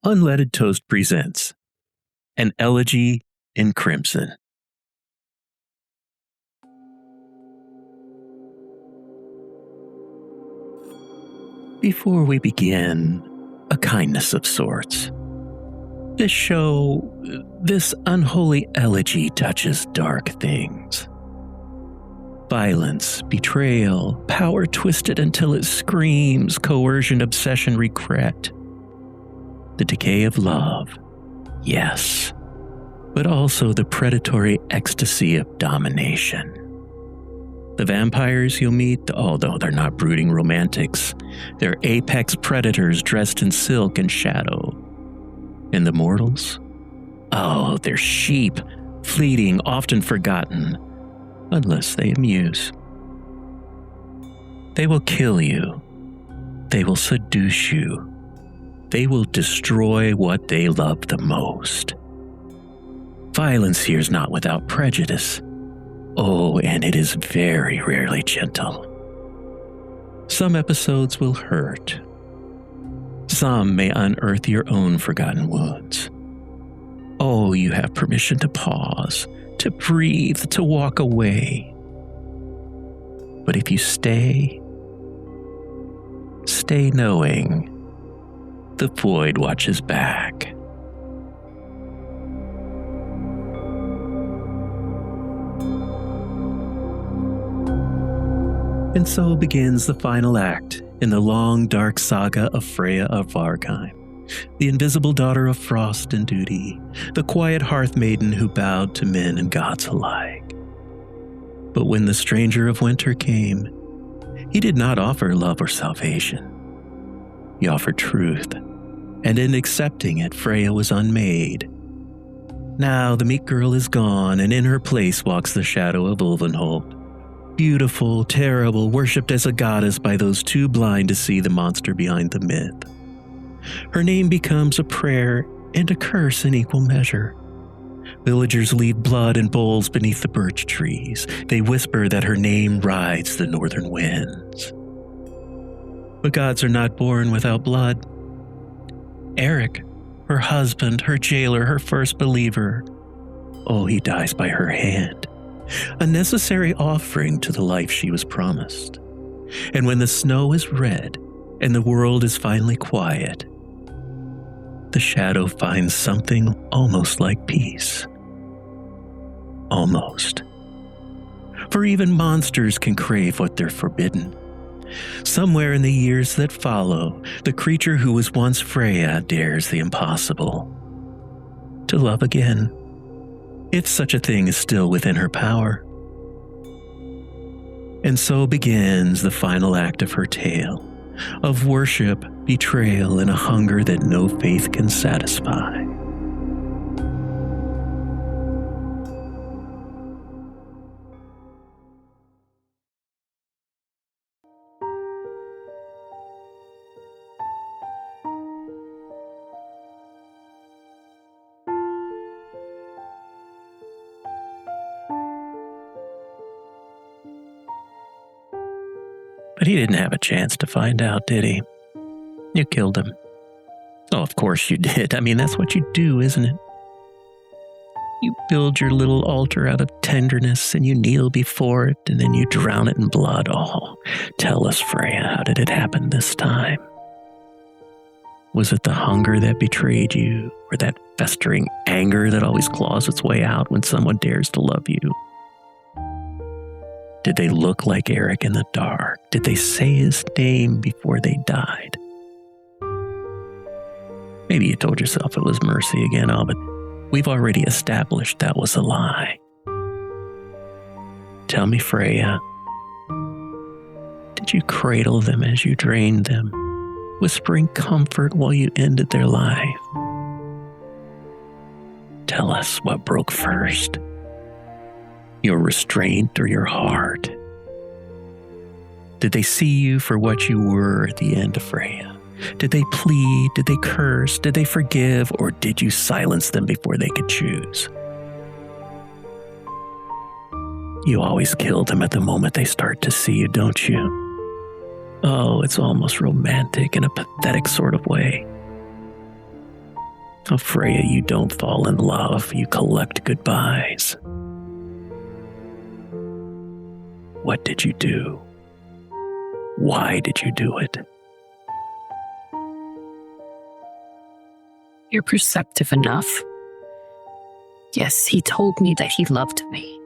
Unleaded Toast presents an Elegy in Crimson. Before we begin, a kindness of sorts. This unholy elegy touches dark things. Violence, betrayal, power twisted until it screams, coercion, obsession, regret. The decay of love, yes, but also the predatory ecstasy of domination. The vampires you'll meet, although they're not brooding romantics, they're apex predators dressed in silk and shadow. And the mortals? Oh, they're sheep, fleeting, often forgotten, unless they amuse. They will kill you. They will seduce you. They will destroy what they love the most. Violence here is not without prejudice. Oh, and it is very rarely gentle. Some episodes will hurt. Some may unearth your own forgotten wounds. Oh, you have permission to pause, to breathe, to walk away. But if you stay knowing the void watches back. And so begins the final act in the long, dark saga of Freya of Vargheim, the invisible daughter of frost and duty, the quiet hearth maiden who bowed to men and gods alike. But when the stranger of winter came, he did not offer love or salvation. He offered truth, and in accepting it, Freya was unmade. Now the meek girl is gone, and in her place walks the shadow of Ulvenholt. Beautiful, terrible, worshipped as a goddess by those too blind to see the monster behind the myth. Her name becomes a prayer and a curse in equal measure. Villagers leave blood in bowls beneath the birch trees. They whisper that her name rides the northern winds. But gods are not born without blood. Eric, her husband, her jailer, her first believer, oh, he dies by her hand. A necessary offering to the life she was promised. And when the snow is red and the world is finally quiet, the shadow finds something almost like peace. Almost. For even monsters can crave what they're forbidden. Somewhere in the years that follow, the creature who was once Freya dares the impossible. To love again, if such a thing is still within her power. And so begins the final act of her tale, of worship, betrayal, and a hunger that no faith can satisfy. But he didn't have a chance to find out, did he? You killed him. Oh, of course you did. I mean, that's what you do, isn't it? You build your little altar out of tenderness and you kneel before it and then you drown it in blood. Oh, tell us, Freya, how did it happen this time? Was it the hunger that betrayed you, or that festering anger that always claws its way out when someone dares to love you? Did they look like Eric in the dark? Did they say his name before they died? Maybe you told yourself it was mercy again, but we've already established that was a lie. Tell me, Freya, did you cradle them as you drained them, whispering comfort while you ended their life? Tell us what broke first. Your restraint or your heart? Did they see you for what you were at the end of Freya? Did they plead? Did they curse? Did they forgive? Or did you silence them before they could choose? You always kill them at the moment they start to see you, don't you? Oh, it's almost romantic in a pathetic sort of way. Oh, Freya, you don't fall in love, you collect goodbyes. What did you do? Why did you do it? You're perceptive enough. Yes, he told me that he loved me.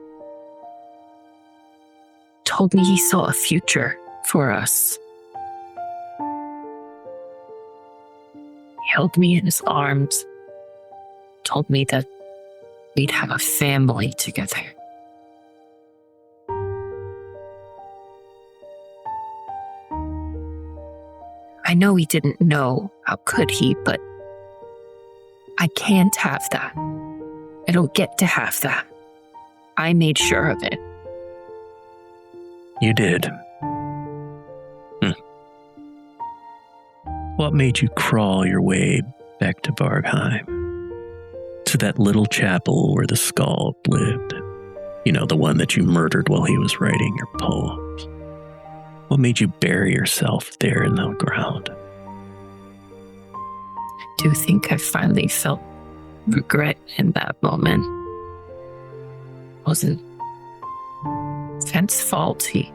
Told me he saw a future for us. He held me in his arms. Told me that we'd have a family together. I know he didn't know, how could he, but I can't have that. I don't get to have that. I made sure of it. You did. What made you crawl your way back to Vargheim? To that little chapel where the Skald lived. You know, the one that you murdered while he was writing your poems. What made you bury yourself there in the ground? I do think I finally felt regret in that moment. It wasn't Fent's fault. He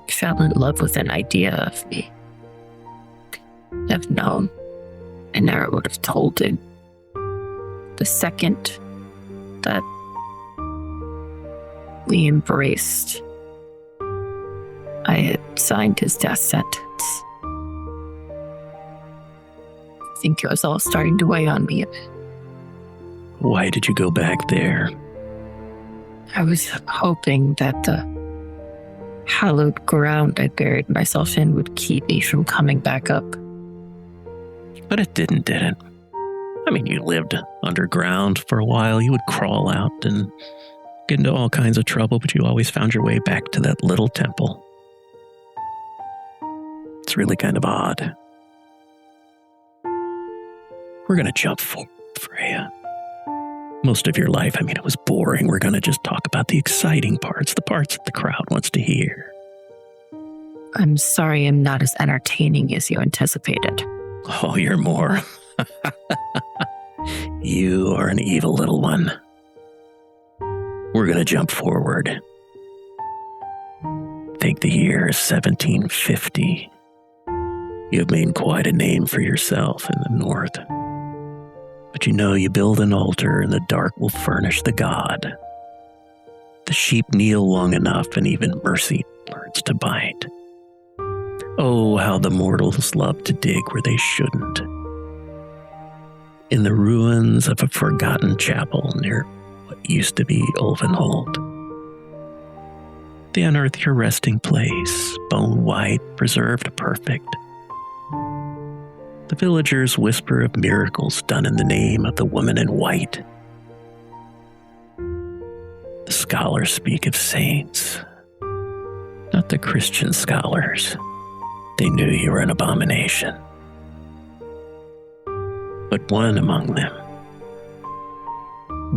fell in love with an idea of me. I've known. I never would have told him. The second that we embraced, I had signed his death sentence. I think it was all starting to weigh on me a bit. Why did you go back there? I was hoping that the hallowed ground I buried myself in would keep me from coming back up. But it didn't, did it? I mean, you lived underground for a while. You would crawl out and get into all kinds of trouble, but you always found your way back to that little temple. It's really kind of odd. We're going to jump forward, Freya. Most of your life, I mean, it was boring. We're going to just talk about the exciting parts, the parts that the crowd wants to hear. I'm sorry I'm not as entertaining as you anticipated. Oh, you're more. You are an evil little one. We're going to jump forward. Think the year is 1750. You have made quite a name for yourself in the north. But you know, you build an altar and the dark will furnish the god. The sheep kneel long enough and even mercy learns to bite. Oh, how the mortals love to dig where they shouldn't. In the ruins of a forgotten chapel near what used to be Ulvenhold. They unearth your resting place, bone white, preserved perfect. The villagers whisper of miracles done in the name of the woman in white. The scholars speak of saints, not the Christian scholars. They knew you were an abomination. But one among them,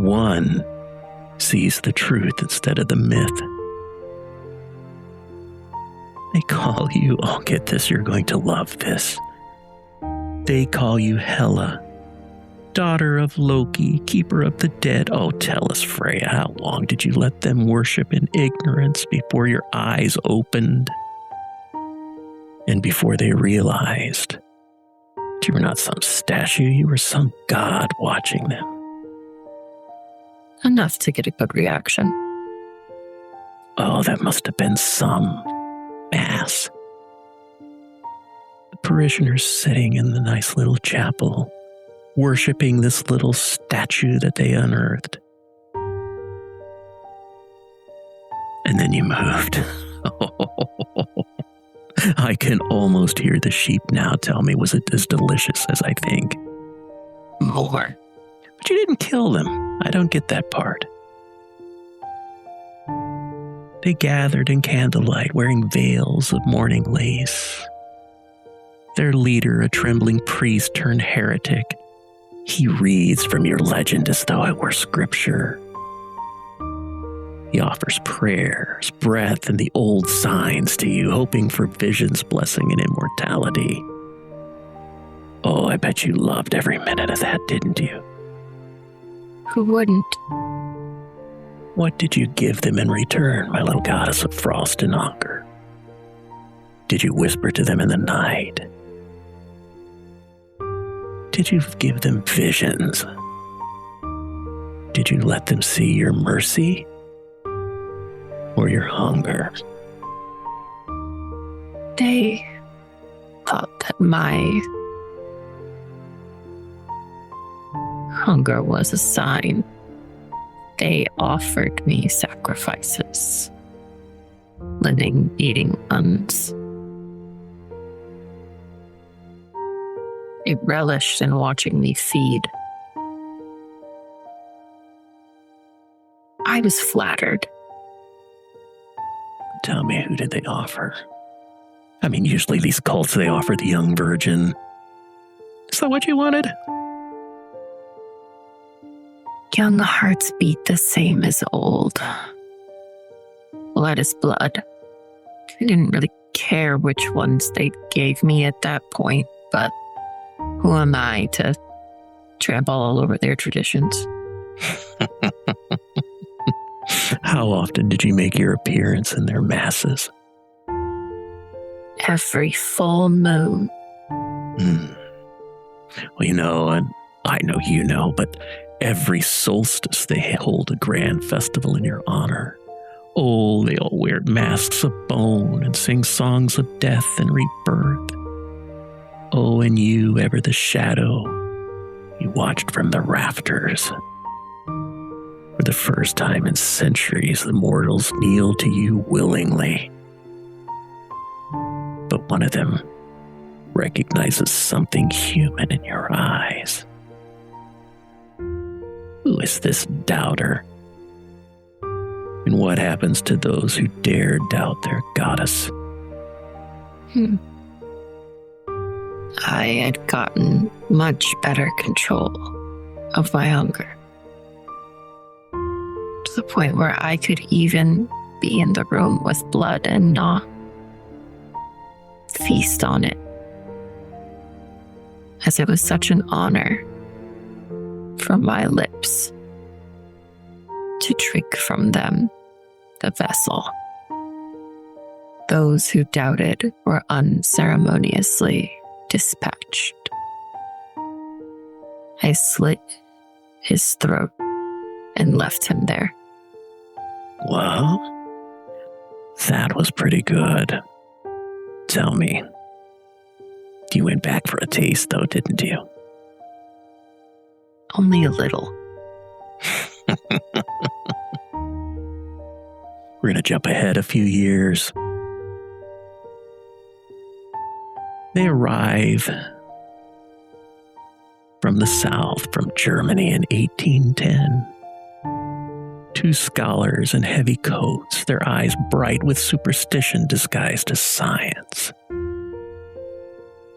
one sees the truth instead of the myth. They call you, oh, get this, you're going to love this. They call you Hela, daughter of Loki, keeper of the dead. Oh, tell us, Freya, how long did you let them worship in ignorance before your eyes opened? And before they realized that you were not some statue, you were some god watching them. Enough to get a good reaction. Oh, that must have been some mass. The parishioners sitting in the nice little chapel, worshiping this little statue that they unearthed. And then you moved. I can almost hear the sheep now tell me, was it as delicious as I think? More. But you didn't kill them. I don't get that part. They gathered in candlelight, wearing veils of mourning lace. Their leader, a trembling priest turned heretic, he reads from your legend as though it were scripture. He offers prayers, breath, and the old signs to you, hoping for visions, blessing, and immortality. Oh, I bet you loved every minute of that, didn't you? Who wouldn't? What did you give them in return, my little goddess of frost and hunger? Did you whisper to them in the night? Did you give them visions? Did you let them see your mercy or your hunger? They thought that my hunger was a sign. They offered me sacrifices, living, eating nuns. They relished in watching me feed. I was flattered. Tell me, who did they offer? I mean, usually these cults, they offer the young virgin. Is that what you wanted? Young hearts beat the same as old. Blood is blood. I didn't really care which ones they gave me at that point, but who am I to trample all over their traditions? How often did you make your appearance in their masses? Every full moon. Well, and I know you know, but every solstice they hold a grand festival in your honor. Oh, they all wear masks of bone and sing songs of death and rebirth. Oh, and you, ever the shadow, you watched from the rafters. For the first time in centuries, the mortals kneel to you willingly. But one of them recognizes something human in your eyes. Who is this doubter? And what happens to those who dare doubt their goddess? I had gotten much better control of my hunger, to the point where I could even be in the room with blood and not feast on it, as it was such an honor from my lips to drink from them, the vessel. Those who doubted were unceremoniously dispatched. I slit his throat and left him there. Well, that was pretty good. Tell me, you went back for a taste though, didn't you? Only a little. We're going to jump ahead a few years. They arrive from the south, from Germany in 1810. Two scholars in heavy coats, their eyes bright with superstition disguised as science.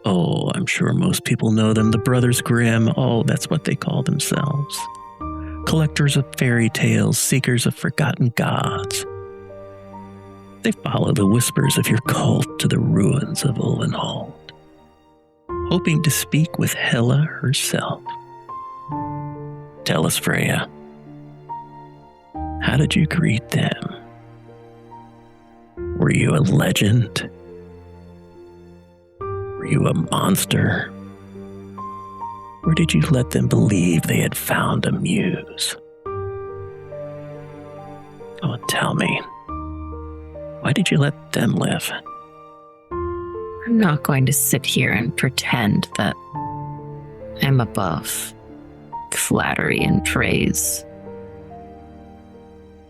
Oh, I'm sure most people know them, the Brothers Grimm. Oh, that's what they call themselves. Collectors of fairy tales, seekers of forgotten gods. They follow the whispers of your cult to the ruins of Ulvenhold, hoping to speak with Hela herself. Tell us, Freya, how did you greet them? Were you a legend? Were you a monster? Or did you let them believe they had found a muse? Oh, tell me, why did you let them live? I'm not going to sit here and pretend that I'm above flattery and praise.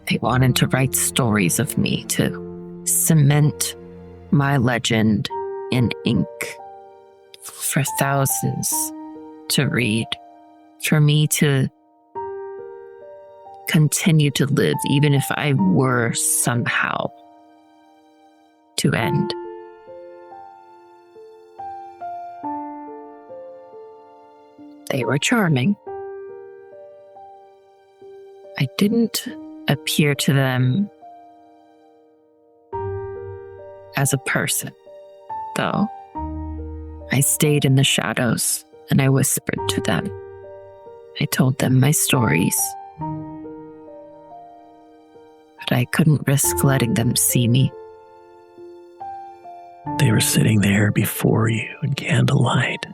They wanted to write stories of me to cement my legend in ink for thousands to read, for me to continue to live, even if I were somehow to end. They were charming. I didn't appear to them as a person, though. I stayed in the shadows and I whispered to them. I told them my stories. But I couldn't risk letting them see me. They were sitting there before you in candlelight,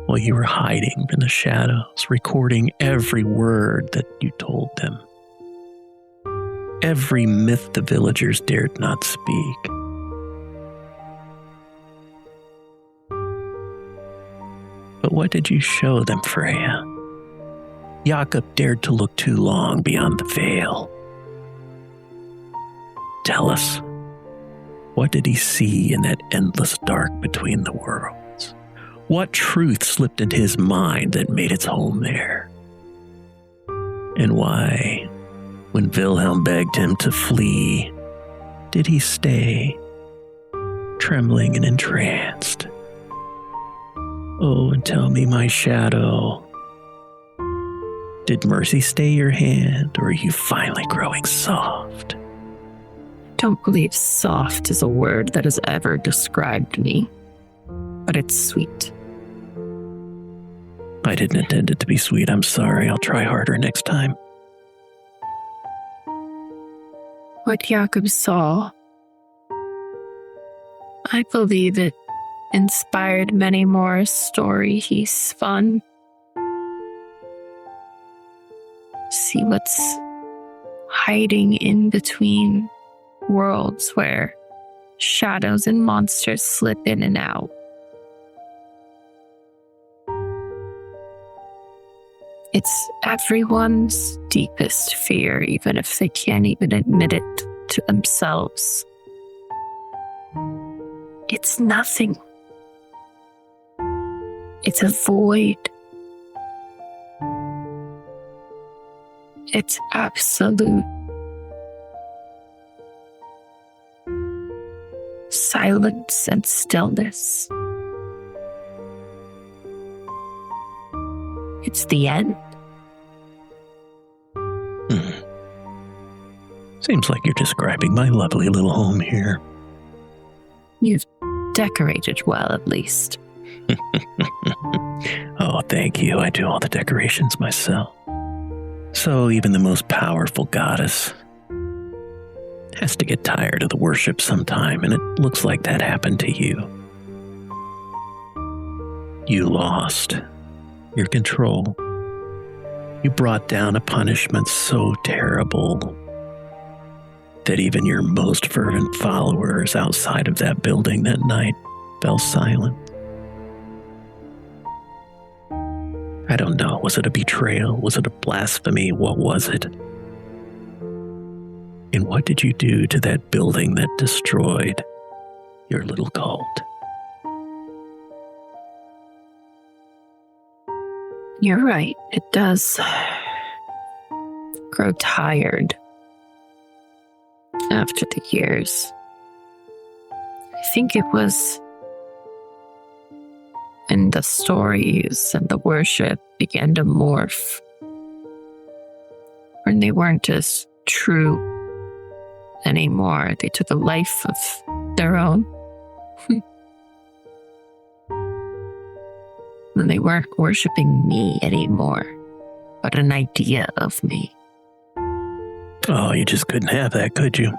while you were hiding in the shadows, recording every word that you told them. Every myth the villagers dared not speak. But what did you show them, Freya? Jakob dared to look too long beyond the veil. Tell us, what did he see in that endless dark between the worlds? What truth slipped into his mind that made its home there? And why, when Wilhelm begged him to flee, did he stay, trembling and entranced? Oh, and tell me, my shadow, did mercy stay your hand, or are you finally growing soft? Don't believe soft is a word that has ever described me, but it's sweet. I didn't intend it to be sweet. I'm sorry. I'll try harder next time. What Jakob saw, I believe it inspired many more story he spun. See what's hiding in between worlds where shadows and monsters slip in and out. It's everyone's deepest fear, even if they can't even admit it to themselves. It's nothing. It's a void. It's absolute silence and stillness. It's the end. Seems like you're describing my lovely little home here. You've decorated well, at least. Oh, thank you. I do all the decorations myself. So even the most powerful goddess has to get tired of the worship sometime, and it looks like that happened to you. You lost your control. You brought down a punishment so terrible that even your most fervent followers outside of that building that night fell silent. I don't know. Was it a betrayal? Was it a blasphemy? What was it? And what did you do to that building that destroyed your little cult? You're right. It does grow tired after the years. I think it was when the stories and the worship began to morph, when they weren't as true anymore. They took a life of their own. When they weren't worshiping me anymore, but an idea of me. Oh, you just couldn't have that, could you?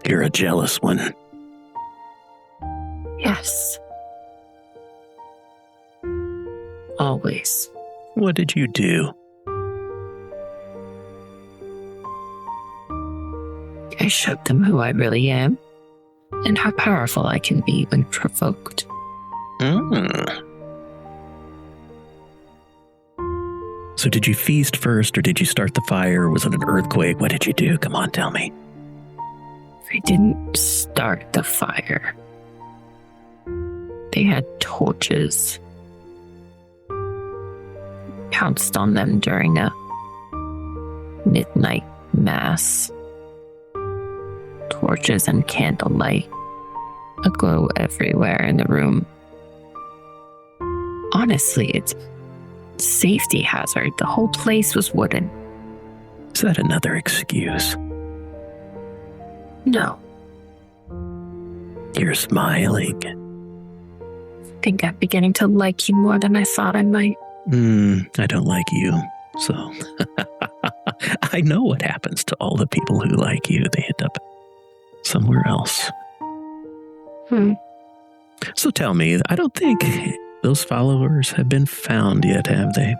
You're a jealous one. Yes. Always. What did you do? I showed them who I really am and how powerful I can be when provoked. So did you feast first, or did you start the fire? Was it an earthquake? What did you do? Come on, tell me. I didn't start the fire. They had torches. Pounced on them during a midnight mass. Torches and candlelight. A glow everywhere in the room. Honestly, it's a safety hazard. The whole place was wooden. Is that another excuse? No. You're smiling. think I'm beginning to like you more than I thought I might. I don't like you, so I know what happens to all the people who like you. They end up somewhere else. So tell me, I don't think those followers have been found yet, have they?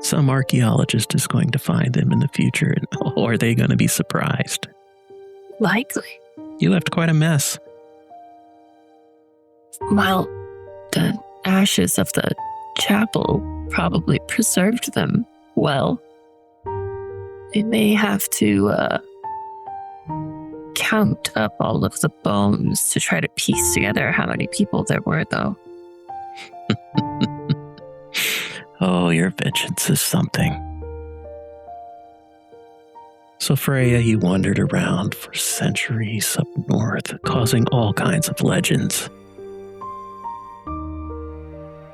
Some archaeologist is going to find them in the future, or are they going to be surprised? Likely. You left quite a mess. Well, the ashes of the chapel probably preserved them well. They may have to count up all of the bones to try to piece together how many people there were, though. Oh, your vengeance is something. So Freya, you wandered around for centuries up north, causing all kinds of legends.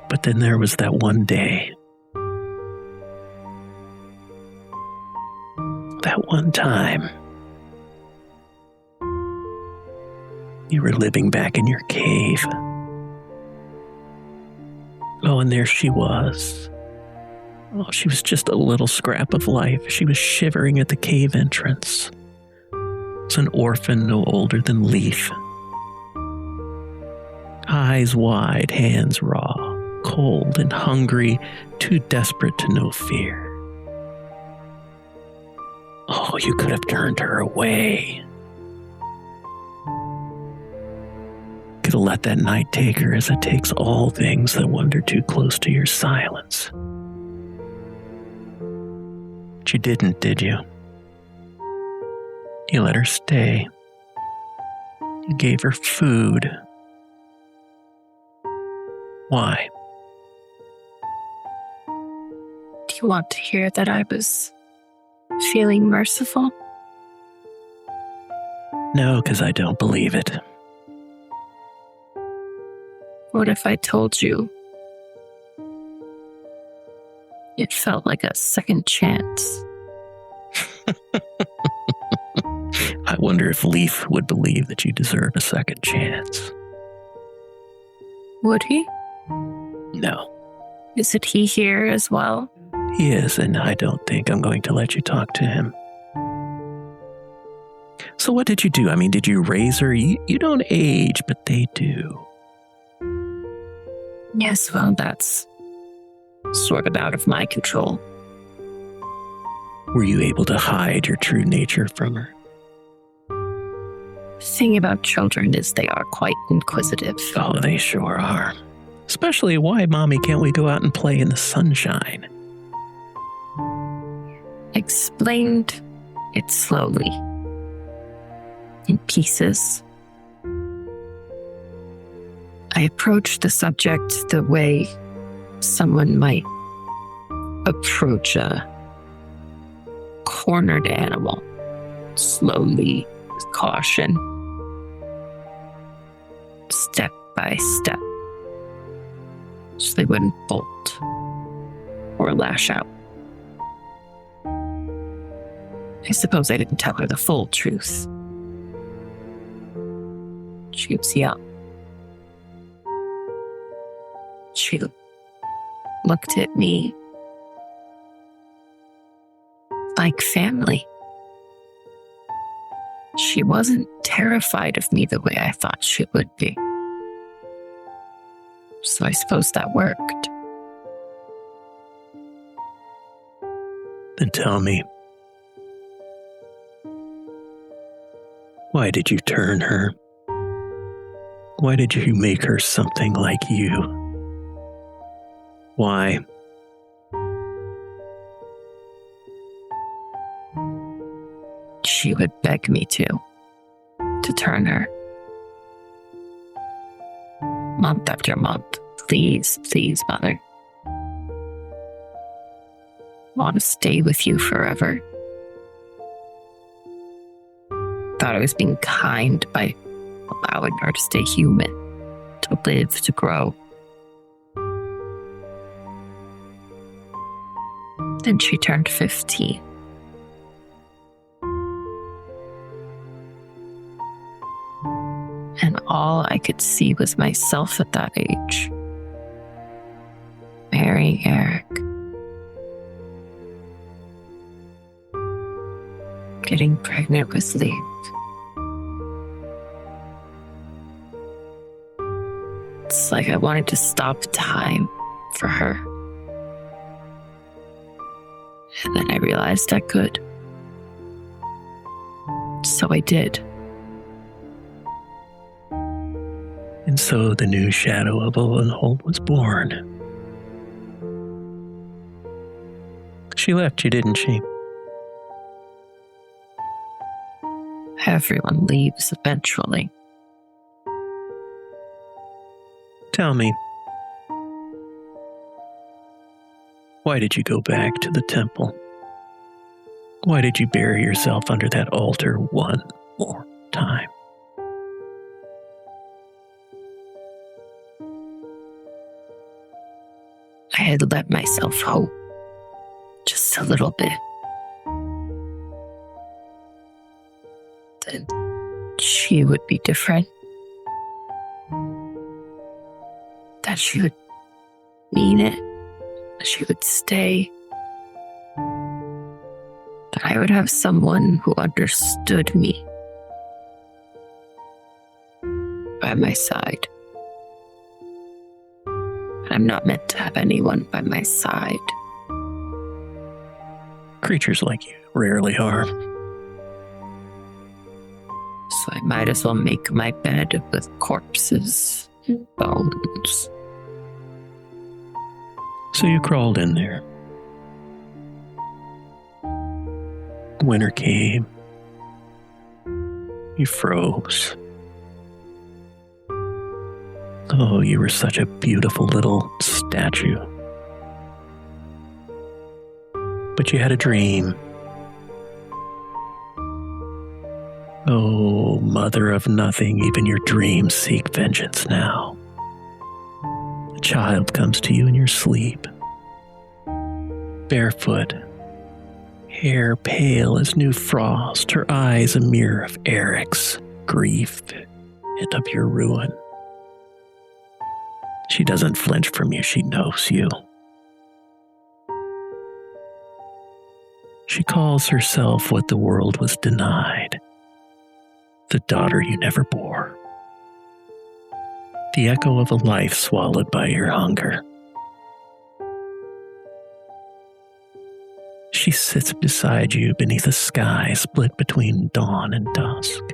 But then there was that one day. That one time. You were living back in your cave. Oh, and there she was. Oh, she was just a little scrap of life. She was shivering at the cave entrance. It's an orphan no older than Leaf. Eyes wide, hands raw, cold and hungry, too desperate to know fear. Oh, you could have turned her away. Could have let that night take her as it takes all things that wander too close to your silence. But you didn't, did you? You let her stay. You gave her food. Why? Do you want to hear that I was feeling merciful? No, because I don't believe it. What if I told you it felt like a second chance? I wonder if Leaf would believe that you deserve a second chance. Would he? No, Isn't he here as well? he is, and I don't think I'm going to let you talk to him. So what did you do? I mean, did you raise her? You don't age, but they do. Yes, well, that's sort of out of my control. Were you able to hide your true nature from her? The thing about children is they are quite inquisitive. Oh, they sure are. Especially, why, Mommy, can't we go out and play in the sunshine? Explained it slowly, in pieces. I approached the subject the way someone might approach a cornered animal, slowly, with caution, step by step, so they wouldn't bolt or lash out. I suppose I didn't tell her the full truth. She was young. She looked at me like family. She wasn't terrified of me the way I thought she would be. So I suppose that worked. Then tell me, why did you turn her? Why did you make her something like you? Why? She would beg me to turn her. Month after month. Please, please, Mother. I want to stay with you forever. Thought I was being kind by allowing her to stay human, to live, to grow. Then she turned 15. And all I could see was myself at that age. marrying Eric. Getting pregnant with Leaf. It's like I wanted to stop time for her. And then I realized I could. So I did. And so the new shadow of Olenhold was born. She left you, didn't she? Everyone leaves eventually. Tell me, why did you go back to the temple? Why did you bury yourself under that altar one more time? I had let myself hope just a little bit. That she would be different. That she would mean it. That she would stay. That I would have someone who understood me by my side. And I'm not meant to have anyone by my side. Creatures like you rarely are. So I might as well make my bed with corpses and bones. So you crawled in there. Winter came. You froze. Oh, you were such a beautiful little statue. But you had a dream. Oh, mother of nothing, even your dreams seek vengeance now. A child comes to you in your sleep. Barefoot, hair pale as new frost, her eyes a mirror of Eric's grief and of your ruin. She doesn't flinch from you, she knows you. She calls herself what the world was denied, the daughter you never bore, the echo of a life swallowed by your hunger. She sits beside you beneath a sky split between dawn and dusk.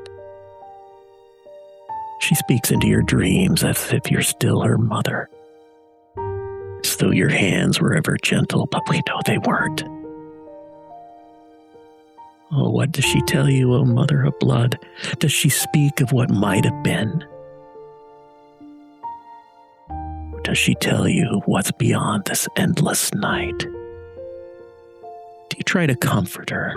She speaks into your dreams as if you're still her mother, as though your hands were ever gentle, but we know they weren't. Oh, what does she tell you, O mother of blood? Does she speak of what might have been? Or does she tell you what's beyond this endless night? Do you try to comfort her?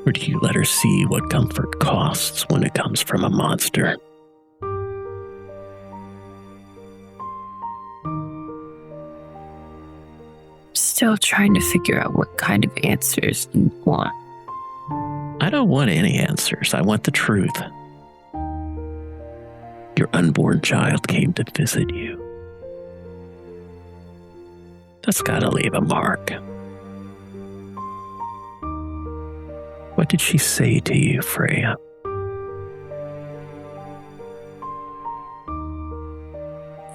Or do you let her see what comfort costs when it comes from a monster? Still trying to figure out what kind of answers you want. I don't want any answers. I want the truth. Your unborn child came to visit you. That's gotta leave a mark. What did she say to you, Freya?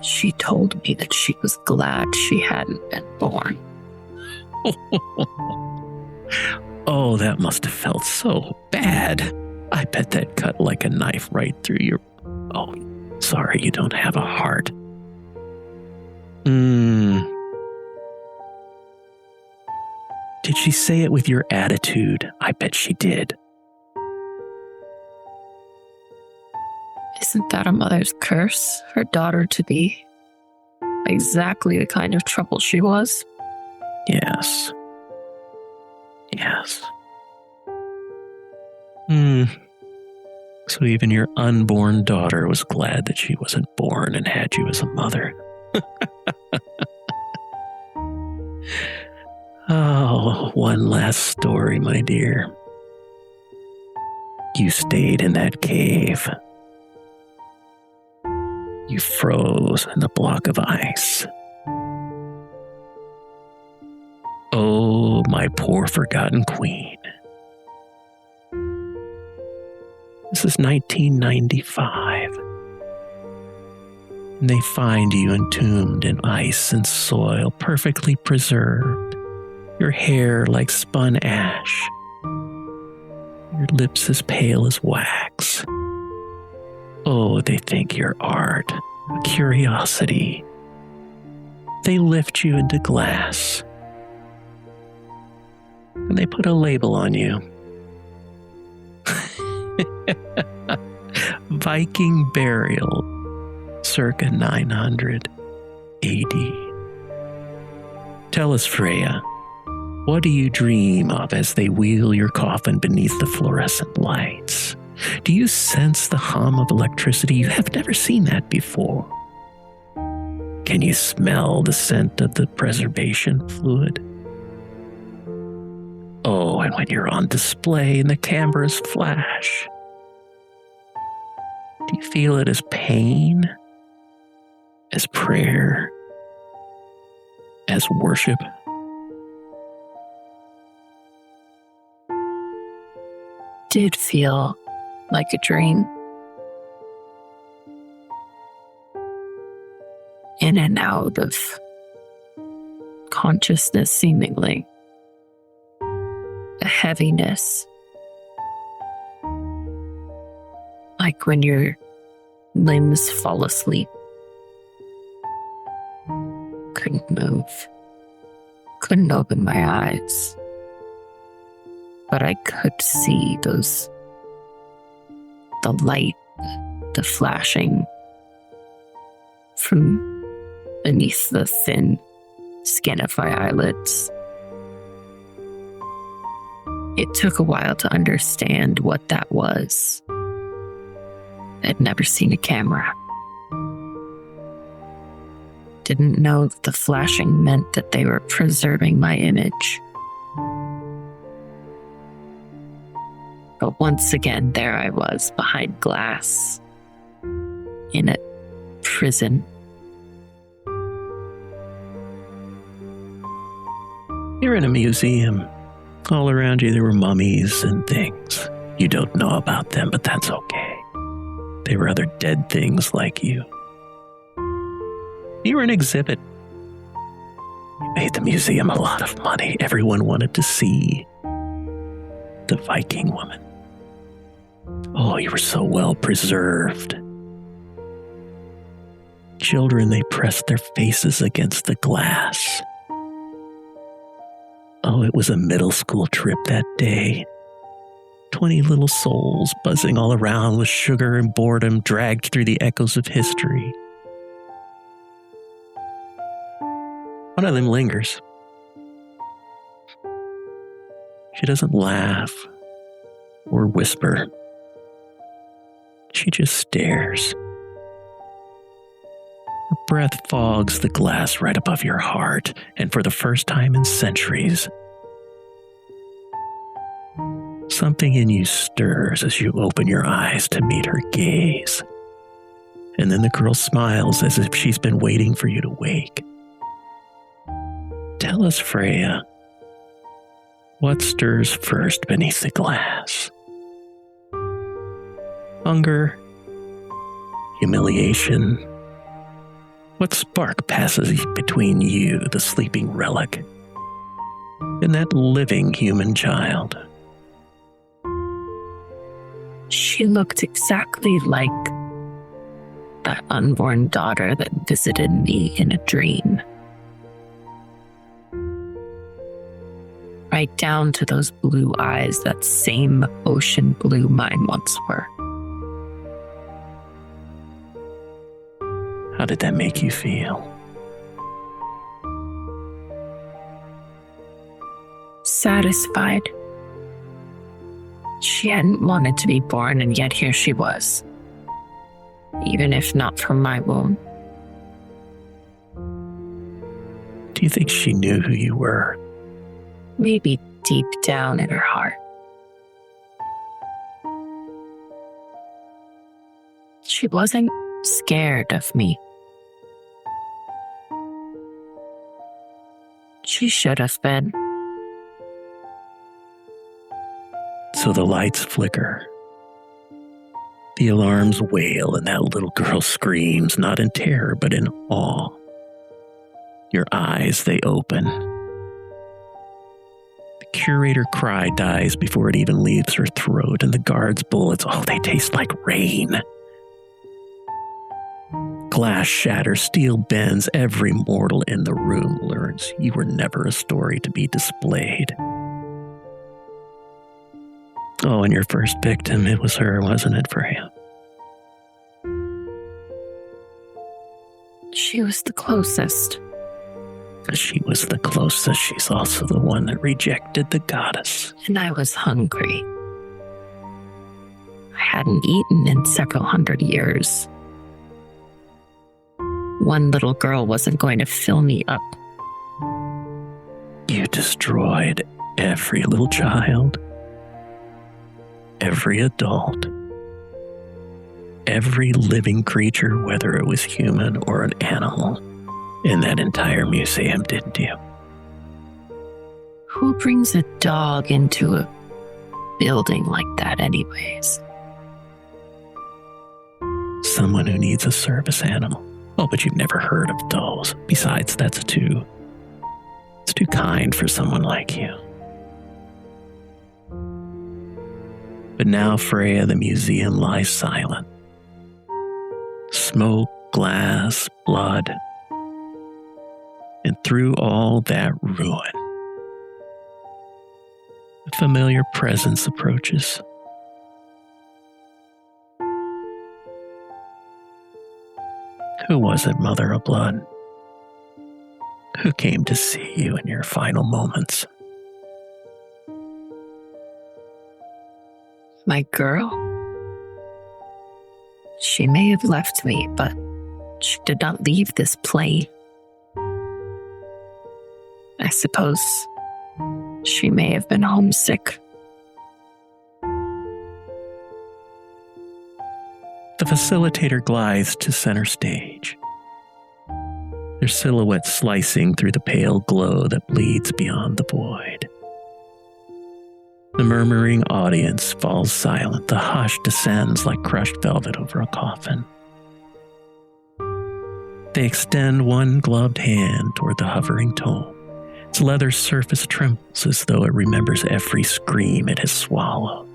She told me that she was glad she hadn't been born. Oh, that must have felt so bad. I bet that cut like a knife right through your... Oh, sorry, you don't have a heart. Did she say it with your attitude? I bet she did. Isn't that a mother's curse? Her daughter to be exactly the kind of trouble she was? Yes. Yes. So even your unborn daughter was glad that she wasn't born and had you as a mother. Oh, one last story, my dear. You stayed in that cave. You froze in the block of ice. my poor forgotten queen. This is 1995. And they find you entombed in ice and soil, perfectly preserved. Your hair like spun ash. Your lips as pale as wax. Oh, they think you're art, a curiosity. They lift you into glass. And they put a label on you. Viking burial, circa 900 AD. Tell us, Freya, what do you dream of as they wheel your coffin beneath the fluorescent lights? Do you sense the hum of electricity? You have never seen that before. Can you smell the scent of the preservation fluid? Oh, and when you're on display and the cameras flash, do you feel it as pain, as prayer, as worship? Did feel like a dream. In and out of consciousness, seemingly. A heaviness. Like when your limbs fall asleep. Couldn't move. Couldn't open my eyes. But I could see the light, the flashing from beneath the thin skin of my eyelids. It took a while to understand what that was. I'd never seen a camera. Didn't know that the flashing meant that they were preserving my image. But once again, there I was behind glass in a prison. You're in a museum. All around you there were mummies and things. You don't know about them, but that's okay. They were other dead things like you. You were an exhibit. You made the museum a lot of money. Everyone wanted to see the Viking woman. Oh, you were so well preserved. Children, they pressed their faces against the glass. Oh, it was a middle school trip that day. 20 little souls buzzing all around with sugar and boredom dragged through the echoes of history. One of them lingers. She doesn't laugh or whisper. She just stares. Her breath fogs the glass right above your heart, and for the first time in centuries, something in you stirs as you open your eyes to meet her gaze. And then the girl smiles as if she's been waiting for you to wake. Tell us, Freya, what stirs first beneath the glass? Hunger? Humiliation? What spark passes between you, the sleeping relic, and that living human child? She looked exactly like that unborn daughter that visited me in a dream. Right down to those blue eyes, that same ocean blue mine once were. How did that make you feel? Satisfied. She hadn't wanted to be born, and yet here she was. Even if not from my womb. Do you think she knew who you were? Maybe deep down in her heart. She wasn't scared of me. She should have been. So the lights flicker. The alarms wail and that little girl screams, not in terror, but in awe. Your eyes, they open. The curator cry dies before it even leaves her throat, and the guard's bullets, they taste like rain. Glass shatters, steel bends. Every mortal in the room learns you were never a story to be displayed. Oh, and your first victim, it was her, wasn't it, Freya? She was the closest. She was the closest. She's also the one that rejected the goddess. And I was hungry. I hadn't eaten in several hundred years. One little girl wasn't going to fill me up. You destroyed every little child, every adult, every living creature, whether it was human or an animal, in that entire museum, didn't you? Who brings a dog into a building like that anyways? Someone who needs a service animal. Oh, but you've never heard of those. Besides, it's too kind for someone like you. But now, Freya, the museum lies silent. Smoke, glass, blood. And through all that ruin, a familiar presence approaches. Who was it, Mother of Blood? Who came to see you in your final moments? My girl. She may have left me, but she did not leave this plane. I suppose she may have been homesick. The facilitator glides to center stage, their silhouette slicing through the pale glow that bleeds beyond the void. The murmuring audience falls silent. The hush descends like crushed velvet over a coffin. They extend one gloved hand toward the hovering tome. Its leather surface trembles as though it remembers every scream it has swallowed.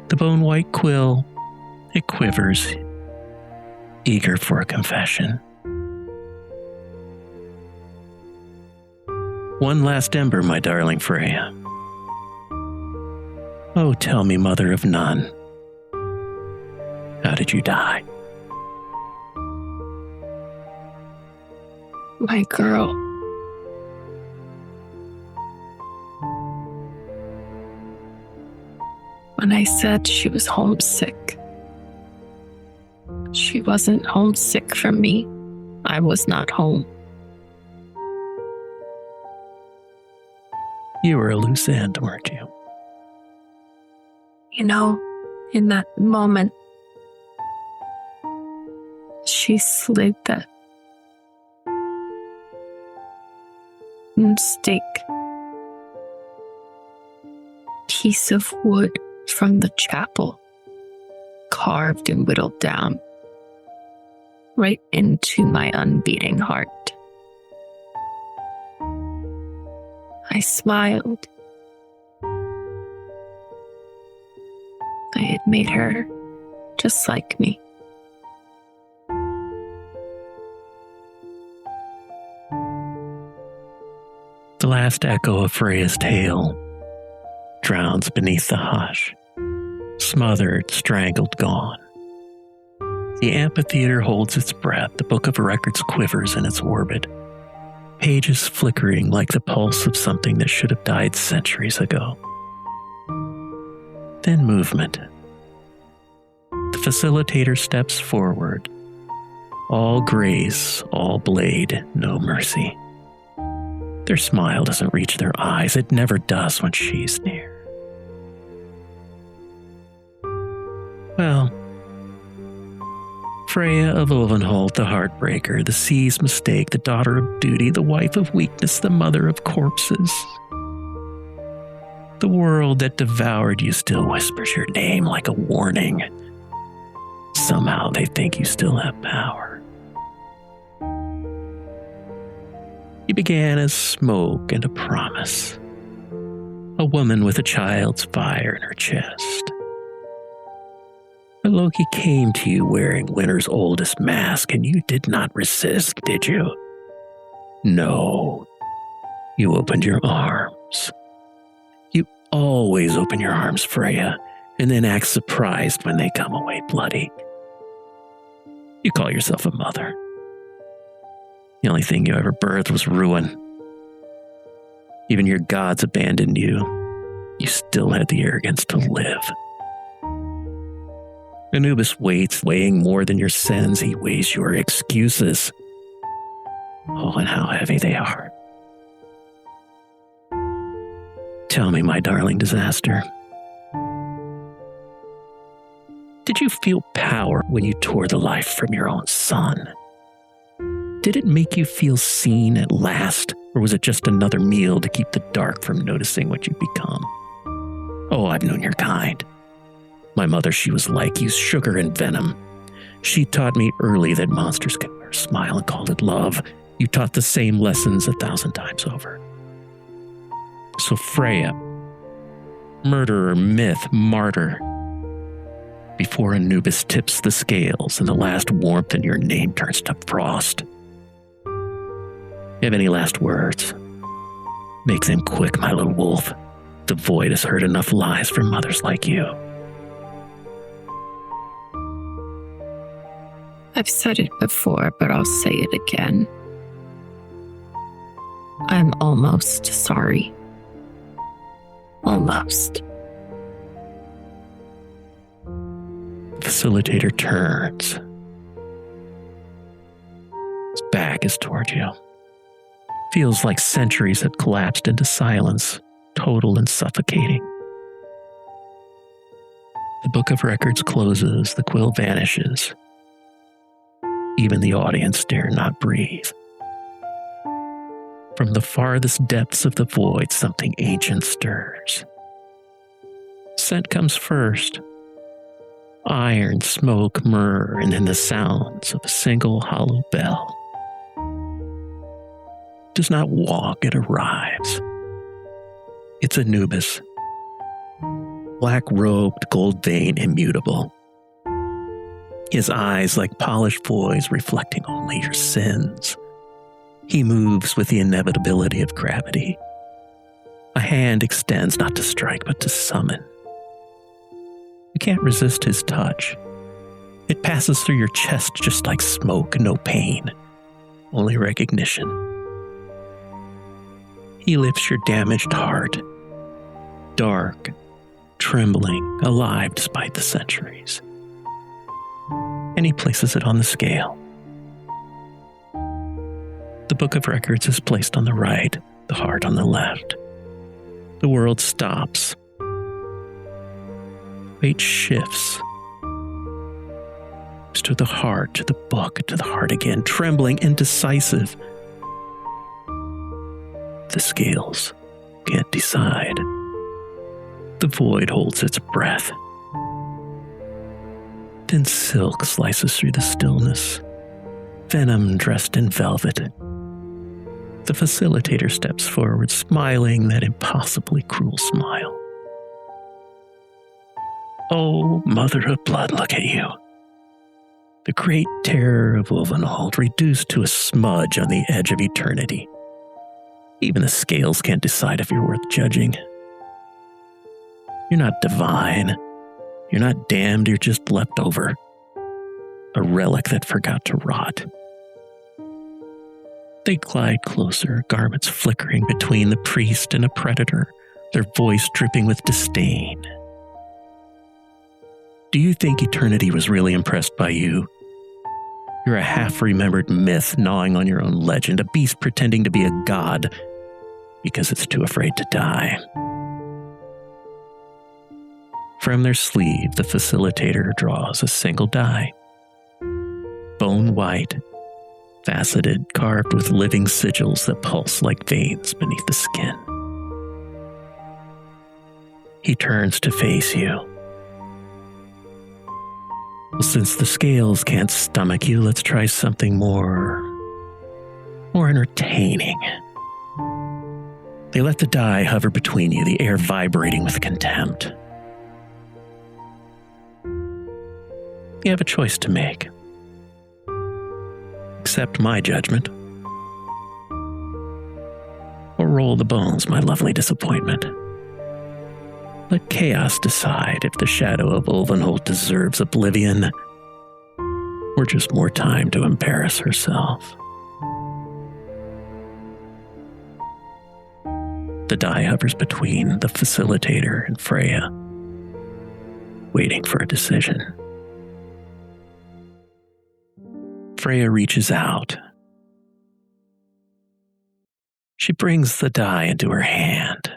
The bone-white quill, it quivers, eager for a confession. One last ember, my darling Freya. Oh, tell me, mother of none, how did you die? My girl. When I said she was homesick, she wasn't homesick from me. I was not home. You were a loose end, weren't you? You know, in that moment, she slid that stake piece of wood from the chapel, carved and whittled down, right into my unbeating heart. I smiled. I had made her just like me. The last echo of Freya's tale drowns beneath the hush, smothered, strangled, gone. The amphitheater holds its breath. The book of records quivers in its orbit, pages flickering like the pulse of something that should have died centuries ago. Then movement. The facilitator steps forward. All grace, all blade, no mercy. Their smile doesn't reach their eyes. It never does when she's near. Well, Freya of Ovenholt, the heartbreaker, the sea's mistake, the daughter of duty, the wife of weakness, the mother of corpses. The world that devoured you still whispers your name like a warning. Somehow they think you still have power. You began as smoke and a promise. A woman with a child's fire in her chest. But Loki came to you wearing winter's oldest mask, and you did not resist, did you? No. You opened your arms. You always open your arms, Freya, and then act surprised when they come away bloody. You call yourself a mother. The only thing you ever birthed was ruin. Even your gods abandoned you. You still had the arrogance to live. Anubis waits, weighing more than your sins. He weighs your excuses. Oh, and how heavy they are. Tell me, my darling disaster. Did you feel power when you tore the life from your own son? Did it make you feel seen at last, or was it just another meal to keep the dark from noticing what you've become? Oh, I've known your kind. My mother, she was like you, sugar and venom. She taught me early that monsters can wear a smile and call it love. You taught the same lessons 1,000 times over. So Freya, murderer, myth, martyr, before Anubis tips the scales and the last warmth in your name turns to frost. You have any last words? Make them quick, my little wolf. The void has heard enough lies from mothers like you. I've said it before, but I'll say it again. I'm almost sorry. Almost. The facilitator turns. His back is toward you. Feels like centuries have collapsed into silence, total and suffocating. The book of records closes, the quill vanishes. Even the audience dare not breathe. From the farthest depths of the void, something ancient stirs. Scent comes first. Iron, smoke, myrrh, and then the sounds of a single hollow bell. It does not walk, it arrives. It's Anubis. Black-robed, gold-veined, immutable. His eyes like polished voids reflecting only your sins. He moves with the inevitability of gravity. A hand extends not to strike, but to summon. You can't resist his touch. It passes through your chest just like smoke, no pain, only recognition. He lifts your damaged heart, dark, trembling, alive despite the centuries. And he places it on the scale. The book of records is placed on the right, the heart on the left. The world stops. Weight shifts. To the heart, to the book, to the heart again, trembling, indecisive. The scales can't decide. The void holds its breath. Then silk slices through the stillness, venom dressed in velvet. The facilitator steps forward, smiling that impossibly cruel smile. Oh, mother of blood, look at you. The great terror of Ulvenhold reduced to a smudge on the edge of eternity. Even the scales can't decide if you're worth judging. You're not divine. You're not damned, you're just left over. A relic that forgot to rot. They glide closer, garments flickering between the priest and a predator, their voice dripping with disdain. Do you think eternity was really impressed by you? You're a half-remembered myth gnawing on your own legend, a beast pretending to be a god because it's too afraid to die. From their sleeve, the facilitator draws a single die. Bone white, faceted, carved with living sigils that pulse like veins beneath the skin. He turns to face you. Well, since the scales can't stomach you, let's try something more entertaining. They let the die hover between you, the air vibrating with contempt. You have a choice to make. Accept my judgment, or roll the bones, my lovely disappointment. Let chaos decide if the shadow of Ulvenholt deserves oblivion, or just more time to embarrass herself. The die hovers between the facilitator and Freya, waiting for a decision. Freya reaches out. She brings the die into her hand.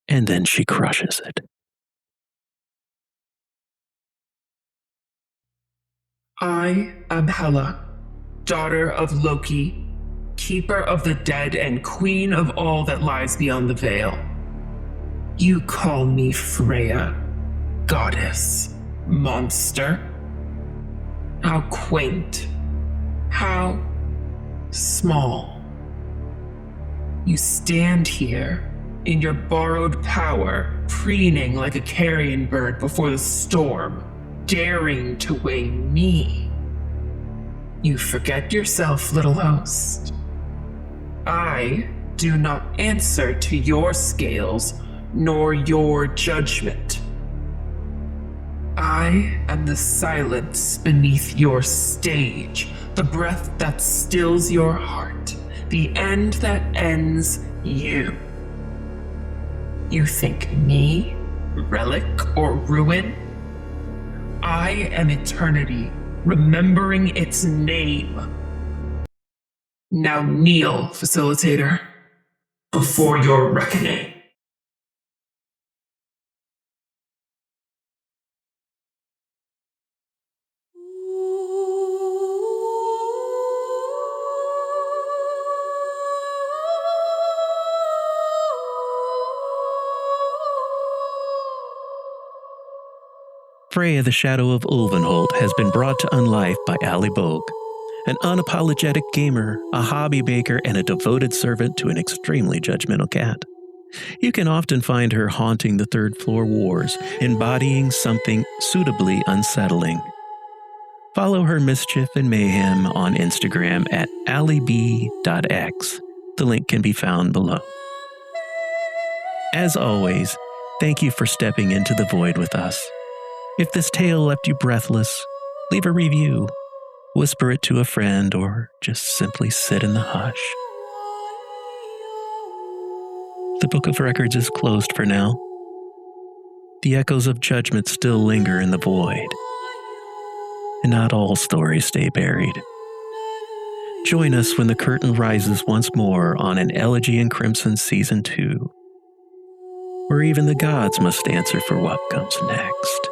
And then she crushes it. I am Hela, daughter of Loki, keeper of the dead and queen of all that lies beyond the veil. You call me Freya, goddess, monster. How quaint, how small. You stand here in your borrowed power, preening like a carrion bird before the storm, daring to weigh me. You forget yourself, little host. I do not answer to your scales nor your judgment. I am the silence beneath your stage, the breath that stills your heart, the end that ends you. You think me relic or ruin? I am eternity, remembering its name. Now kneel, facilitator, before your reckoning. Freya, the Shadow of Ulvenholt, has been brought to unlife by Ali Bogue, an unapologetic gamer, a hobby baker, and a devoted servant to an extremely judgmental cat. You can often find her haunting the third floor wars, embodying something suitably unsettling. Follow her mischief and mayhem on Instagram at alib.x. The link can be found below. As always, thank you for stepping into the void with us. If this tale left you breathless, leave a review, whisper it to a friend, or just simply sit in the hush. The Book of Records is closed for now. The echoes of judgment still linger in the void, and not all stories stay buried. Join us when the curtain rises once more on an Elegy in Crimson Season 2, where even the gods must answer for what comes next.